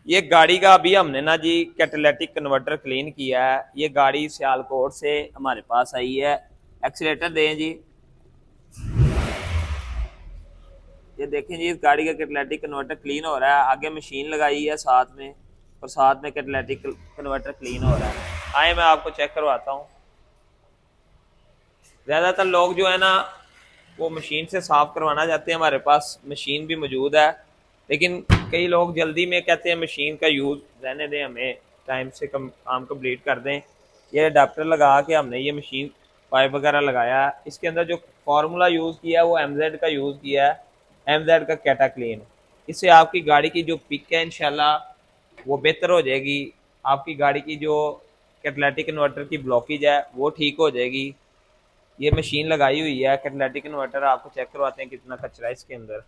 ये गाड़ी का अभी हमने ना जी कैटालिटिक कन्वर्टर क्लीन किया है। ये गाड़ी सियालकोट से हमारे पास आई है। एक्सीलेटर दें जी। ये देखें जी, इस गाड़ी का कैटालिटिक कन्वर्टर क्लीन हो रहा है। आगे मशीन लगाई है साथ में, और साथ में कैटालिटिक कन्वर्टर क्लीन हो रहा है। आए मैं आपको चेक करवाता हूँ। ज़्यादातर लोग जो है ना वो मशीन से साफ़ करवाना चाहते हैं। हमारे पास मशीन भी मौजूद है, लेकिन कई लोग जल्दी में कहते हैं मशीन का यूज़ रहने दें, हमें टाइम से कम काम कंप्लीट कर दें। ये अडाप्टर लगा के हमने ये मशीन पाइप वगैरह लगाया है। इसके अंदर जो फार्मूला यूज़ किया है वो MZ का यूज़ किया है, MZ का कैटा क्लीन। इससे आपकी गाड़ी की जो पिक है इंशाल्लाह वो बेहतर हो जाएगी। आपकी गाड़ी की जो कैटालिटिक कन्वर्टर की ब्लॉकेज है वो ठीक हो जाएगी। ये मशीन लगाई हुई है कैटालिटिक कन्वर्टर, आपको चेक करवाते हैं कितना कचरा है इसके अंदर।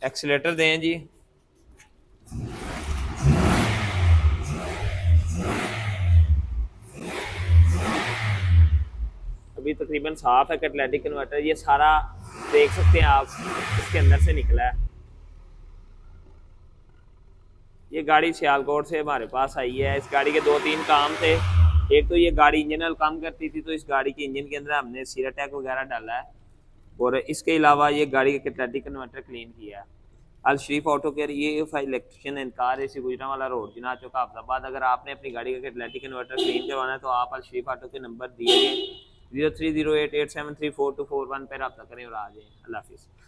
एक्सीलेटर दें जी। अभी तकरीबन साफ है कैटालिटिक कन्वर्टर, ये सारा देख सकते हैं आप, इसके अंदर से निकला है। ये गाड़ी सियालकोट से हमारे पास आई है। इस गाड़ी के 2-3 काम थे। एक तो ये गाड़ी इंजन ऑयल कम करती थी, तो इस गाड़ी के इंजन के अंदर हमने सीराटेक वगैरह डाला है, और इसके अलावा ये गाड़ी का कैटालिटिक कन्वर्टर क्लीन किया है। अल शरीफ ऑटो केयर, ये इलेक्ट्रिशियन इनकार ऐसी गुजरावाला रोड जिना चौक आफताबाद। अगर आपने अपनी गाड़ी का कैटालिटिक कन्वर्टर क्लीन करवाना है तो आप अल शरीफ ऑटो के नंबर दिए गए 0308873424 पर रब्ता करें और आ जाएं। अल्लाह हाफिज़।